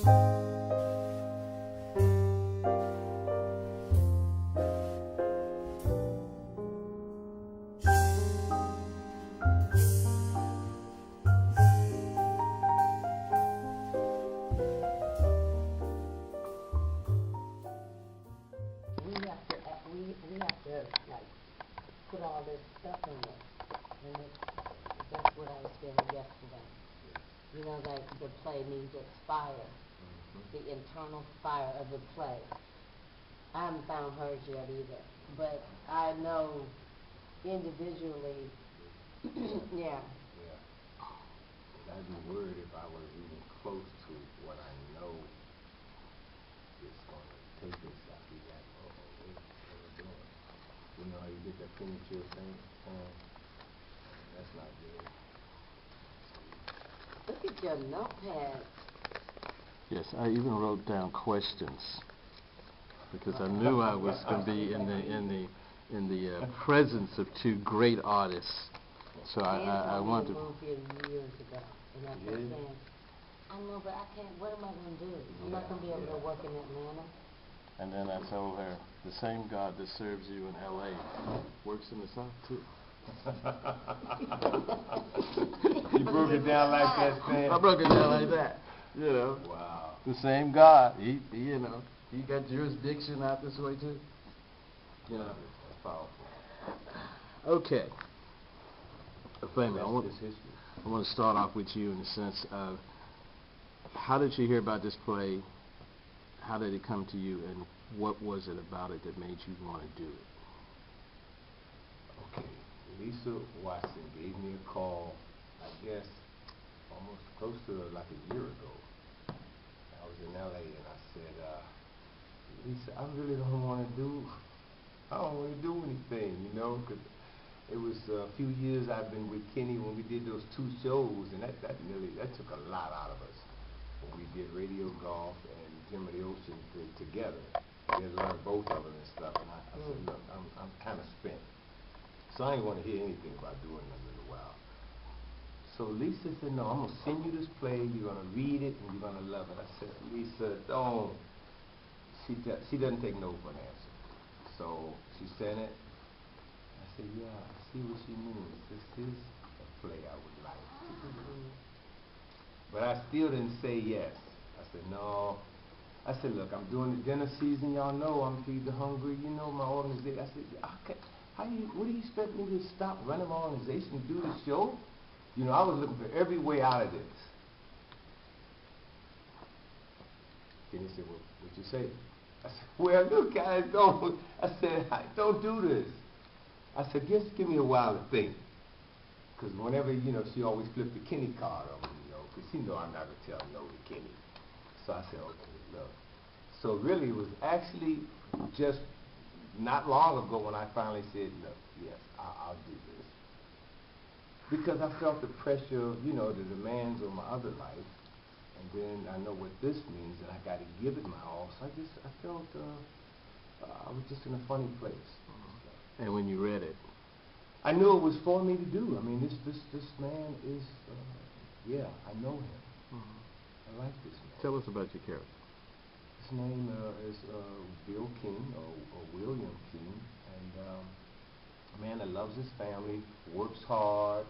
We have to like put all this stuff in it, and that's what I was feeling yesterday. You know, that the play needs its fire, the internal fire of the play. I haven't found hers yet either, but I know individually, yeah. Yeah. I'd be worried if I was even close to what I know it's going to take us. I'd be like, what are we doing? You know how you get that premature thing? That's not good. Look at your notepad. Yes, I even wrote down questions because I knew I was going to be in the presence of two great artists. So I wanted to. Moved here years ago, and I kept saying, I know, but I can't. What am I going to do? I'm not going to be able to work in Atlanta. And then I told her, the same God that serves you in L.A. works in the South too. You broke it down like that, Sam? I broke it down like that. You know. Wow. The same God. He you know, he got jurisdiction out this way too. You know. That's powerful. Okay. Flavor, I want history. to start off with you in the sense of how did you hear about this play? How did it come to you, and what was it about it that made you want to do it? Okay, Lisa Watson gave me a call, I guess, almost close to like a year ago. I was in LA and I said, Lisa, I really don't want to do anything, you know, because it was a few years I've been with Kenny when we did those 2 shows, and that took a lot out of us. When we did Radio Golf and Jim of the Ocean together, we had learned both of them and stuff, and I said, look, I'm kind of spent. So I didn't want to hear anything about doing them in a while. So Lisa said, no, I'm going to send you this play, you're going to read it, and you're going to love it. I said, Lisa, don't. She doesn't take no for an answer. So she sent it. I said, yeah, I see what she means. This is a play I would like to do. But I still didn't say yes. I said, no. I said, look, I'm doing the dinner season. Y'all know I'm Feed the Hungry. You know my organization. I said, what do you expect me to stop running my organization and do the show? You know, I was looking for every way out of this. Kenny said, well, what'd you say? I said, well, look, guys, don't. I said, don't do this. I said, just give me a while to think. Because whenever, you know, she always flipped the Kenny card on me, you know, because she know I'm not going to tell no to Kenny. So I said, okay, look. So really, it was actually just not long ago when I finally said, look, yes, I'll do this. Because I felt the pressure of, you know, the demands of my other life. And then I know what this means, and I got to give it my all. So I felt I was just in a funny place. And when you read it? I knew it was for me to do. I mean, this man is, yeah, I know him. I like this man. Tell us about your character. His name is Bill King, or William King, and a man that loves his family, works hard,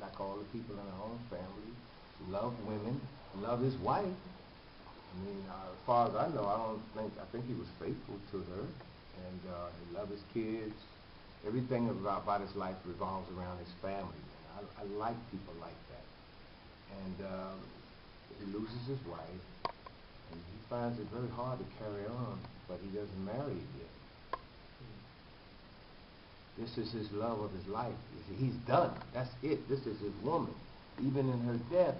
like all the people in our own family, love women, love his wife. I mean, as far as I know, I think he was faithful to her, and he loved his kids. Everything about his life revolves around his family. And I like people like that. And he loses his wife, and he finds it very hard to carry on, but he doesn't marry again. This is his love of his life. He's done. That's it. This is his woman. Even in her death,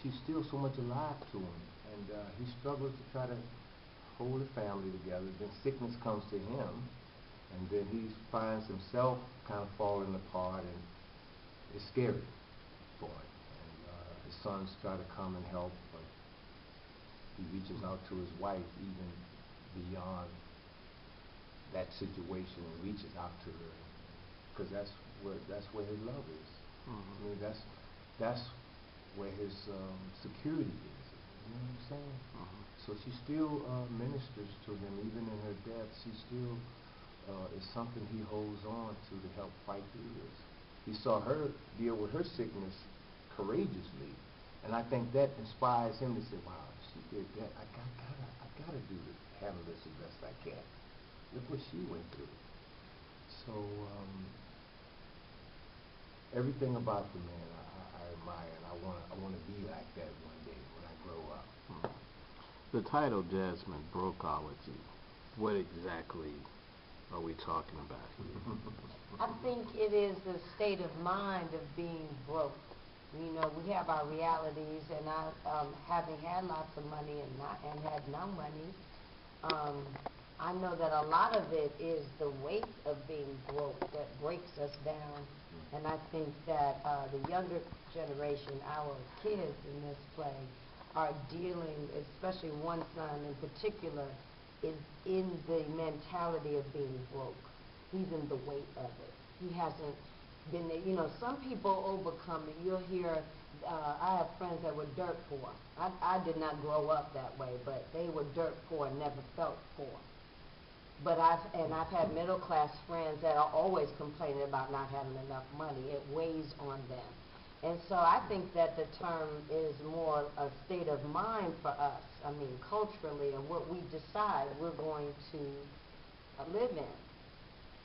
she's still so much alive to him. And he struggles to try to hold the family together. Then sickness comes to him. And then he finds himself kind of falling apart, and it's scary for him. And his sons try to come and help, but he reaches out to his wife even beyond that situation and reaches out to her, because that's where his love is. I mean, that's where his security is. You know what I'm saying? So she still ministers to him, even in her death. She still is something he holds on to help fight through this. He saw her deal with her sickness courageously, and I think that inspires him to say, wow, she did that. I gotta do this, handle this as best I can. Look what she went through. So everything about the man I admire, and I wanna be like that one day when I grow up. The title, Jasmine, Brokeology, what exactly are we talking about here? I think it is the state of mind of being broke. You know, we have our realities, and having had lots of money and had no money, I know that a lot of it is the weight of being broke that breaks us down. And I think that the younger generation, our kids in this play, are dealing, especially one son in particular, is in the mentality of being broke. He's in the weight of it. He hasn't been there. You know, some people overcome it. You'll hear, I have friends that were dirt poor. I did not grow up that way, but they were dirt poor and never felt poor. But I've had middle class friends that are always complaining about not having enough money. It weighs on them. And so I think that the term is more a state of mind for us, I mean, culturally, and what we decide we're going to live in.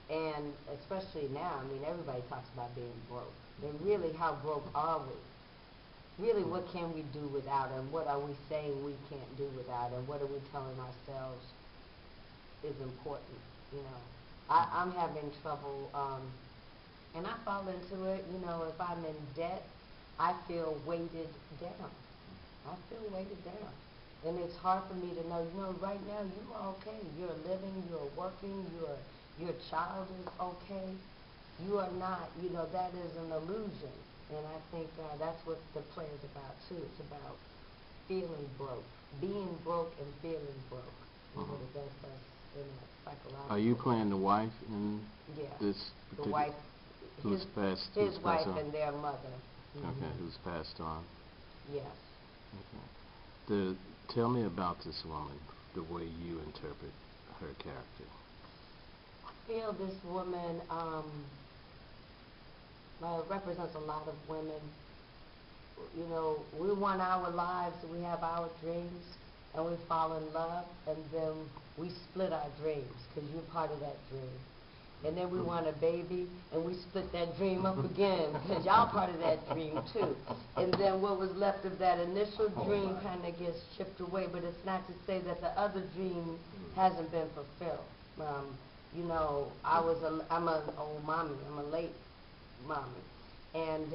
And especially now, I mean, everybody talks about being broke. And really, how broke are we? Really, what can we do without, and what are we saying we can't do without, and what are we telling ourselves is important, you know? I'm having trouble, and I fall into it, you know, if I'm in debt, I feel weighted down. I feel weighted down. And it's hard for me to know, you know, right now you are okay. You're living, you're working, your child is okay. You are not, you know, that is an illusion. And I think that's what the play is about, too. It's about feeling broke, being broke and feeling broke. You know, it does us in a psychological. Are you playing the wife in this the particular? wife, Who's passed wife on? and their mother. Okay, who's passed on? Yes. Okay. Tell me about this woman, the way you interpret her character. I feel this woman represents a lot of women. You know, we want our lives, we have our dreams, and we fall in love, and then we split our dreams, because you're part of that dream. And then we want a baby, and we split that dream up again, because y'all part of that dream too. And then what was left of that initial dream kind of gets chipped away, but it's not to say that the other dream hasn't been fulfilled. You know, I'm an old mommy, I'm a late mommy, and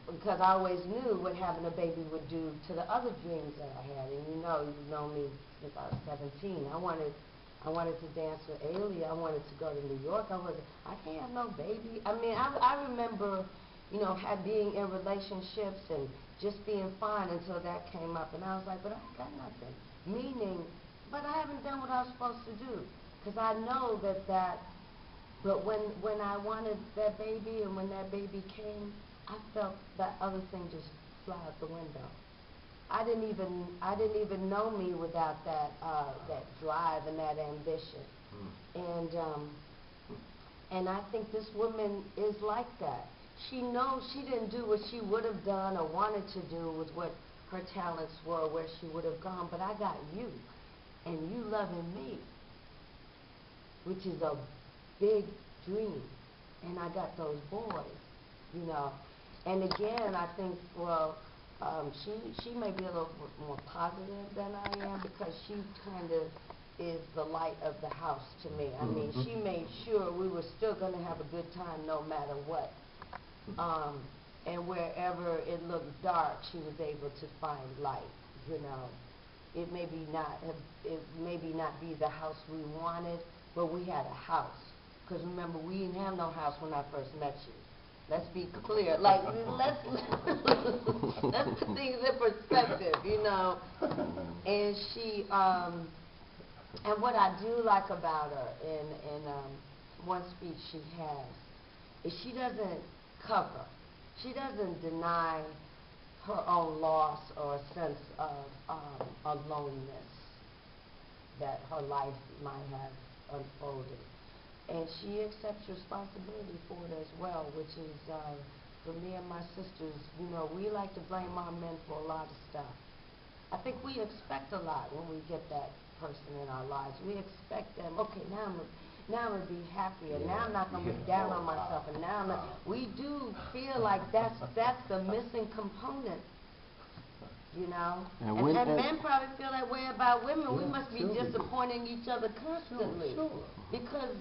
because I always knew what having a baby would do to the other dreams that I had. And you know me since I was 17. I wanted to dance with Ailey. I wanted to go to New York. I can't have no baby. I mean, I remember, you know, being in relationships and just being fine until that came up. And I was like, but I ain't got nothing. Meaning, but I haven't done what I was supposed to do. Because I know but when I wanted that baby and when that baby came, I felt that other thing just fly out the window. I didn't even know me without that drive and that ambition. And I think this woman is like that. She knows she didn't do what she would have done or wanted to do with what her talents were, where she would have gone, but I got you, and you loving me, which is a big dream. And I got those boys, you know. And again, I think, well, she may be a little more positive than I am, because she kind of is the light of the house to me. I mean, she made sure we were still going to have a good time no matter what. And wherever it looked dark, she was able to find light, you know. It may not be the house we wanted, but we had a house. Because remember, we didn't have no house when I first met you. Let's be clear. Like, let's put things in perspective, you know. And she, and what I do like about her, in one speech she has, is she doesn't cover. She doesn't deny her own loss or a sense of aloneness that her life might have unfolded. And she accepts responsibility for it as well, which is, for me and my sisters, you know, we like to blame our men for a lot of stuff. I think we expect a lot when we get that person in our lives. We expect them, okay, now I'm going to be happier, now I'm not going to be down on myself, and now I'm not. We do feel like that's the missing component. You know, and men probably feel that way about women. Yeah, we must be disappointing each other constantly. Sure. Because,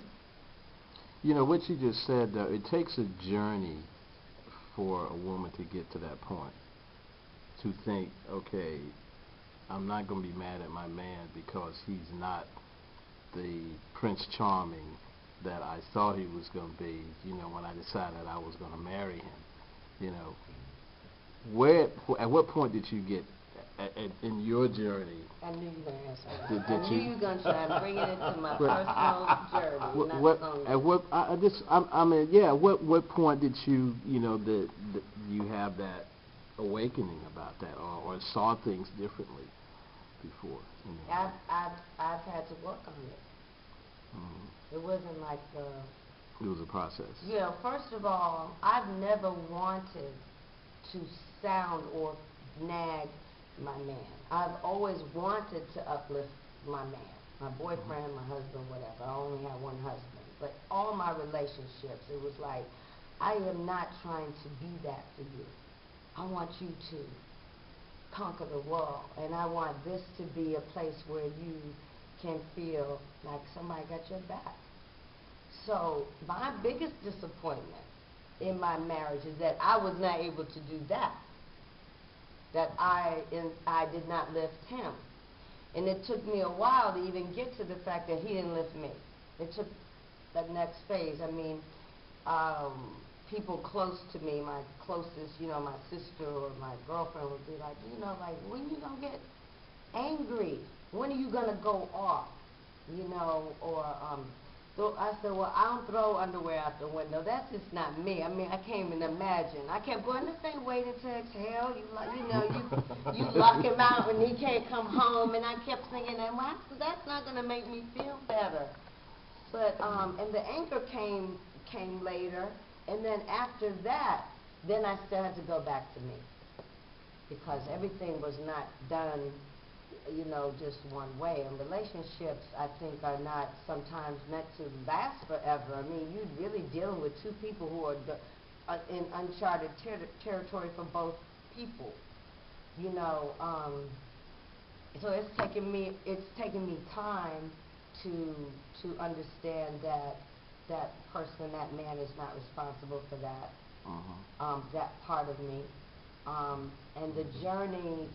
you know, what you just said, though, it takes a journey for a woman to get to that point. To think, okay, I'm not going to be mad at my man because he's not the Prince Charming that I thought he was going to be, you know, when I decided I was going to marry him. You know, at what point did you get in your journey? I knew you were going to answer that. I knew you were going to try and bring it into my personal journey. What point did you, you know, that you have that awakening about that, or saw things differently before? You know? I've had to work on it. Mm-hmm. It wasn't like it was a process. Yeah, first of all, I've never wanted to sound or nag my man. I've always wanted to uplift my man, my boyfriend, my husband, whatever. I only had one husband. But all my relationships, it was like, I am not trying to be that for you. I want you to conquer the world, and I want this to be a place where you can feel like somebody got your back. So my biggest disappointment in my marriage is that I was not able to do that. That I did not lift him. And it took me a while to even get to the fact that he didn't lift me. It took that next phase. I mean, people close to me, my closest, you know, my sister or my girlfriend would be like, you know, like, when you gonna get angry? When are you gonna go off? You know, or so I said, well, I don't throw underwear out the window. That's just not me. I mean, I can't even imagine. I kept going, this ain't waiting to exhale. You lock him out and he can't come home. And I kept thinking, well, that's not going to make me feel better. But, and the anger came later. And then after that, then I still had to go back to me. Because everything was not done, you know, just one way. And relationships, I think, are not sometimes meant to last forever. I mean, you're really dealing with two people who are in uncharted territory for both people. You know, so it's taken me time to understand that person, that man, is not responsible for that. That part of me. And the journey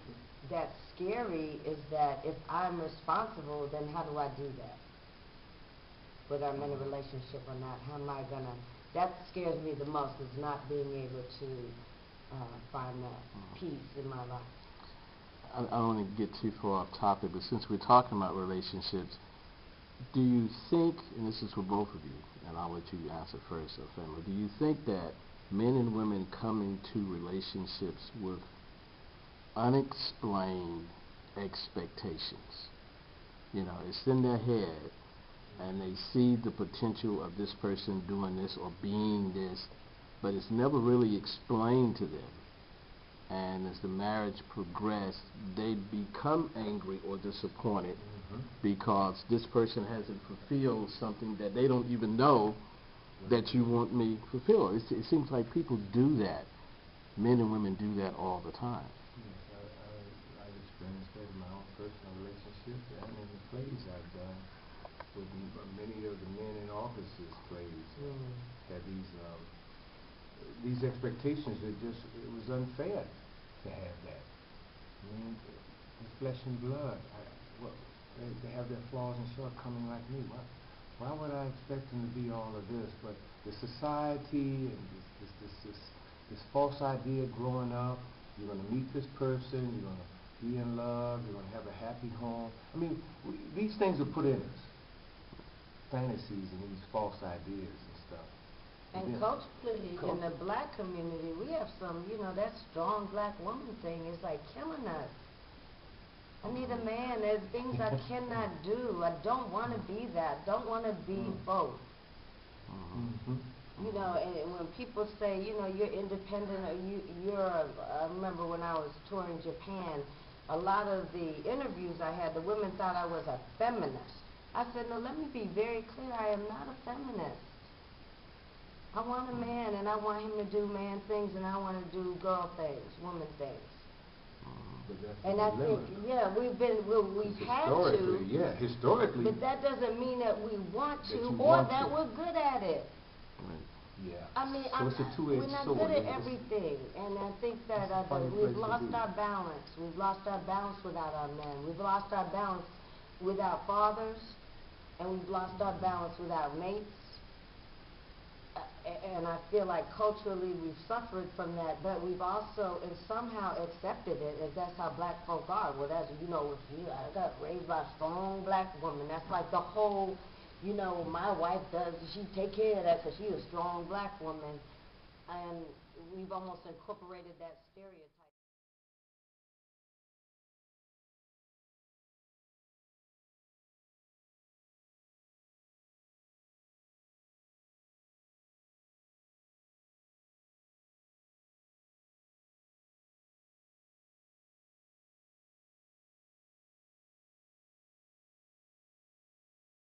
that's scary is that if I'm responsible, then how do I do that? Whether I'm in a relationship or not, how am I gonna? That scares me the most, is not being able to find that peace in my life. I don't want to get too far off topic, but since we're talking about relationships, do you think, and this is for both of you, and I'll let you answer first, Family, do you think that men and women come into relationships with unexplained expectations? You know, it's in their head, and they see the potential of this person doing this or being this, but it's never really explained to them. And as the marriage progressed, they become angry or disappointed because this person hasn't fulfilled something that they don't even know that you want me fulfilled. It seems like people do that. Men and women do that all the time. Yes, I've experienced that in my own personal relationships and in the plays I've done with many of the men in offices plays. Had these expectations that it was unfair to have that. I mean, it's flesh and blood. They have their flaws and shortcomings like me. Why would I expect them to be all of this? But the society and this false idea growing up, you're going to meet this person, you're going to be in love, you're going to have a happy home. I mean, these things are put in us. Fantasies and these false ideas and stuff. And Yeah. culturally, in the black community, we have some, that strong black woman thing is like killing us. I need a man. There's things I cannot do. I don't want to be that. Don't want to be both. Mm-hmm. And when people say, you're independent, or I remember when I was touring Japan, a lot of the interviews I had, the women thought I was a feminist. I said, no, let me be very clear. I am not a feminist. I want a man, and I want him to do man things, and I want to do girl things, woman things. And I think, we've had to. Yeah, historically. But that doesn't mean that we want That to, you or want that to. we're good at it. Yeah. I mean, so it's a two-edged we're not sword. good at It's- everything, and I think that it's a funny we've place to lost be. our balance. We've lost our balance without our men. We've lost our balance without fathers, and we've lost our balance without mates. And I feel like culturally we've suffered from that, but we've also and somehow accepted it, as that's how black folk are. Well, that's, I got raised by a strong black woman. That's like the whole, my wife does, she take care of that because she's a strong black woman. And we've almost incorporated that stereotype.